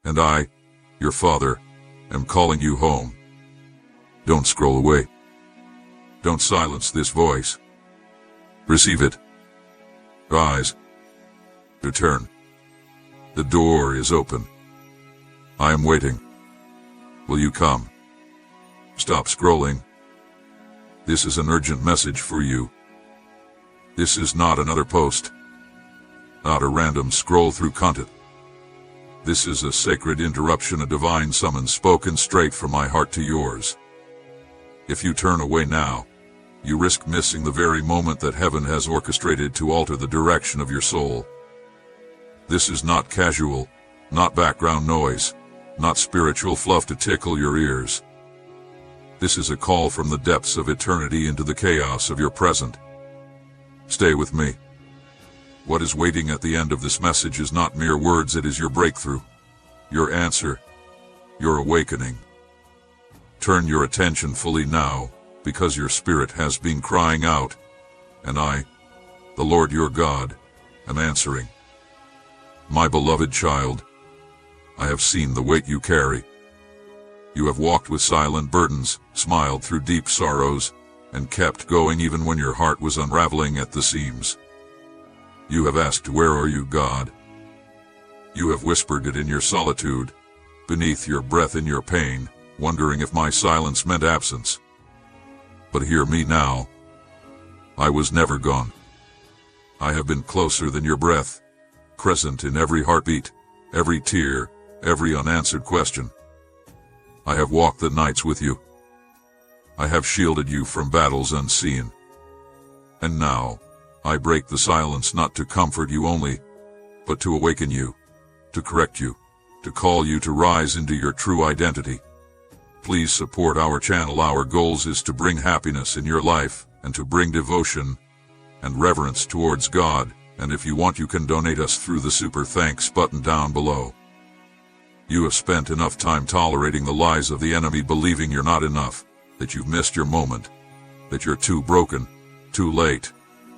And I, your father, am calling you home. Don't scroll away. Don't silence this voice. Receive it. Rise. Return. The door is open. I am waiting. Will you come? Stop scrolling. This is an urgent message for you. This is not another post. Not a random scroll through content. This is a sacred interruption, a divine summons spoken straight from my heart to yours. If you turn away now, you risk missing the very moment that heaven has orchestrated to alter the direction of your soul. This is not casual, not background noise, not spiritual fluff to tickle your ears. This is a call from the depths of eternity into the chaos of your present. Stay with me. What is waiting at the end of this message is not mere words, it is your breakthrough, your answer, your awakening. Turn your attention fully now, because your spirit has been crying out, and I, the Lord your God, am answering. My beloved child, I have seen the weight you carry. You have walked with silent burdens, smiled through deep sorrows, and kept going even when your heart was unraveling at the seams. You have asked, "Where are you, God?" You have whispered it in your solitude, beneath your breath in your pain, wondering if my silence meant absence. But hear me now. I was never gone. I have been closer than your breath, present in every heartbeat, every tear, every unanswered question. I have walked the nights with you. I have shielded you from battles unseen. And now, I break the silence not to comfort you only, but to awaken you, to correct you, to call you to rise into your true identity. Please support our channel. Our goals is to bring happiness in your life, and to bring devotion and reverence towards God, and if you want you can donate us through the super thanks button down below. You have spent enough time tolerating the lies of the enemy, believing you're not enough, that you've missed your moment, that you're too broken, too late,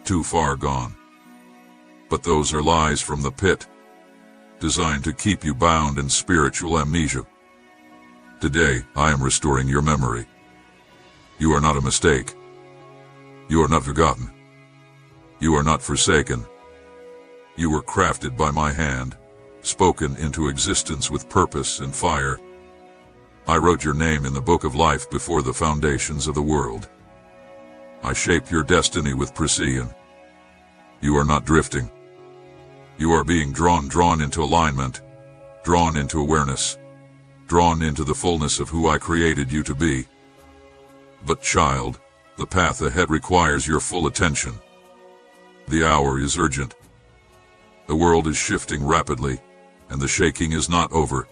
too far gone. But those are lies from the pit, designed to keep you bound in spiritual amnesia. Today, I am restoring your memory. You are not a mistake. You are not forgotten. You are not forsaken. You were crafted by my hand, spoken into existence with purpose and fire. I wrote your name in the book of life before the foundations of the world. I shape your destiny with precision. You are not drifting. You are being drawn into alignment, drawn into awareness, drawn into the fullness of who I created you to be. But child, the path ahead requires your full attention. The hour is urgent. The world is shifting rapidly, and the shaking is not over.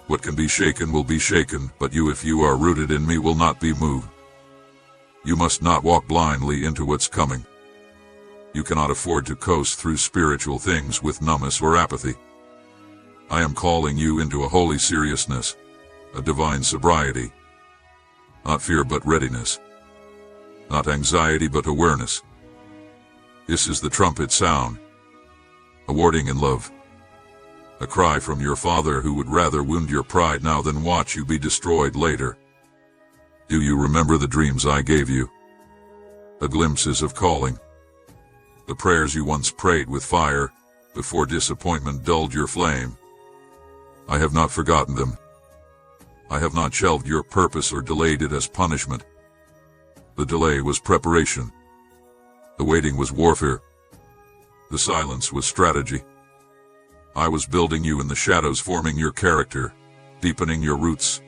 What can be shaken will be shaken, but you, if you are rooted in me, will not be moved. You must not walk blindly into what's coming. You cannot afford to coast through spiritual things with numbness or apathy. I am calling you into a holy seriousness, a divine sobriety. Not fear but readiness. Not anxiety but awareness. This is the trumpet sound, a warning in love. A cry from your father who would rather wound your pride now than watch you be destroyed later. Do you remember the dreams I gave you? The glimpses of calling. The prayers you once prayed with fire, before disappointment dulled your flame. I have not forgotten them. I have not shelved your purpose or delayed it as punishment. The delay was preparation. The waiting was warfare. The silence was strategy. I was building you in the shadows, forming your character, deepening your roots,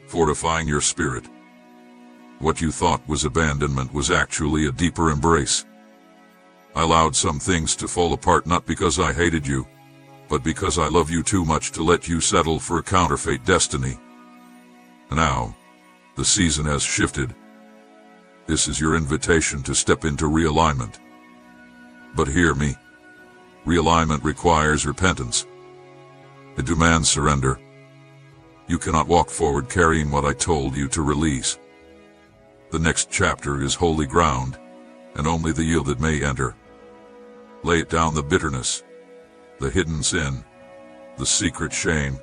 fortifying your spirit. What you thought was abandonment was actually a deeper embrace. I allowed some things to fall apart not because I hated you, but because I love you too much to let you settle for a counterfeit destiny. Now, the season has shifted. This is your invitation to step into realignment. But hear me. Realignment requires repentance. It demands surrender. You cannot walk forward carrying what I told you to release. The next chapter is holy ground, and only the yielded may enter. Lay it down, the bitterness, the hidden sin, the secret shame,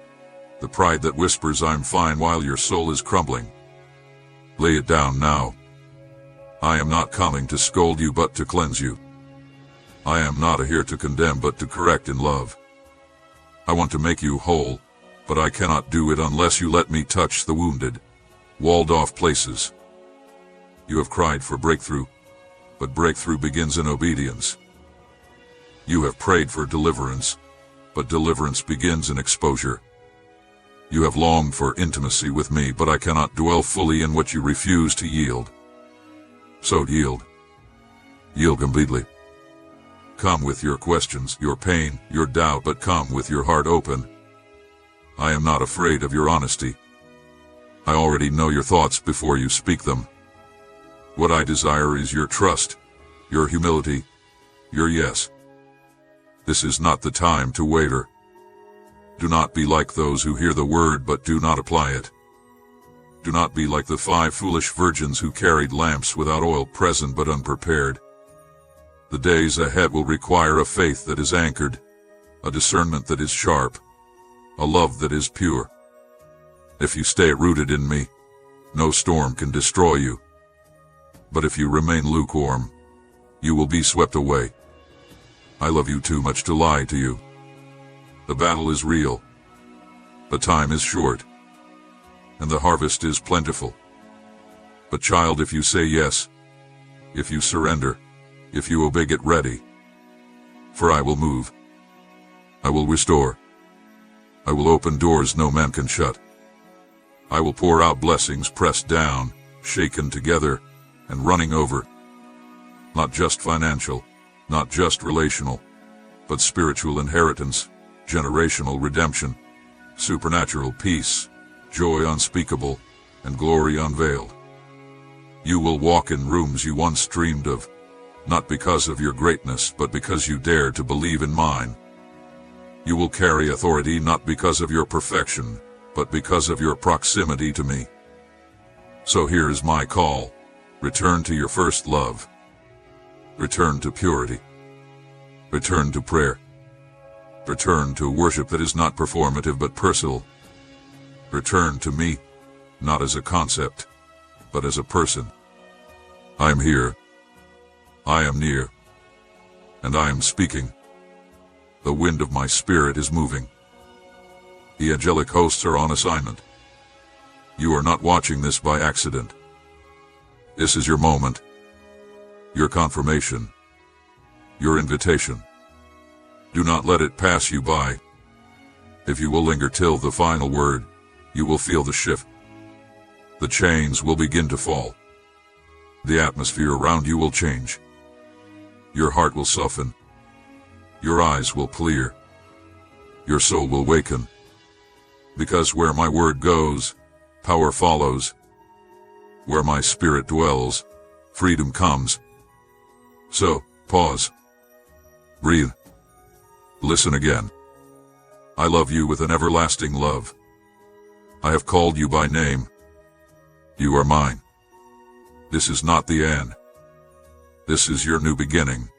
the pride that whispers I'm fine while your soul is crumbling. Lay it down now. I am not coming to scold you but to cleanse you. I am not here to condemn but to correct in love. I want to make you whole, but I cannot do it unless you let me touch the wounded, walled-off places. You have cried for breakthrough, but breakthrough begins in obedience. You have prayed for deliverance, but deliverance begins in exposure. You have longed for intimacy with me, but I cannot dwell fully in what you refuse to yield. So yield. Yield completely. Come with your questions, your pain, your doubt, but come with your heart open. I am not afraid of your honesty. I already know your thoughts before you speak them. What I desire is your trust, your humility, your yes. This is not the time to waver. Do not be like those who hear the word but do not apply it. Do not be like the 5 foolish virgins who carried lamps without oil, present but unprepared. The days ahead will require a faith that is anchored, a discernment that is sharp, a love that is pure. If you stay rooted in me, no storm can destroy you. But if you remain lukewarm, you will be swept away. I love you too much to lie to you. The battle is real, but time is short, and the harvest is plentiful. But child, if you say yes, if you surrender, if you obey, get ready. For I will move. I will restore. I will open doors no man can shut. I will pour out blessings pressed down, shaken together, and running over. Not just financial, not just relational, but spiritual inheritance, generational redemption, supernatural peace, joy unspeakable, and glory unveiled. You will walk in rooms you once dreamed of, not because of your greatness, but because you dared to believe in mine. You will carry authority not because of your perfection, but because of your proximity to me. So here is my call. Return to your first love. Return to purity. Return to prayer. Return to worship that is not performative but personal. Return to me, not as a concept, but as a person. I am here. I am near. And I am speaking. The wind of my spirit is moving. The angelic hosts are on assignment. You are not watching this by accident. This is your moment, your confirmation, your invitation. Do not let it pass you by. If you will linger till the final word, you will feel the shift. The chains will begin to fall. The atmosphere around you will change. Your heart will soften. Your eyes will clear. Your soul will waken. Because where my word goes, power follows. Where my spirit dwells, freedom comes. So, pause. Breathe. Listen again. I love you with an everlasting love. I have called you by name. You are mine. This is not the end. This is your new beginning.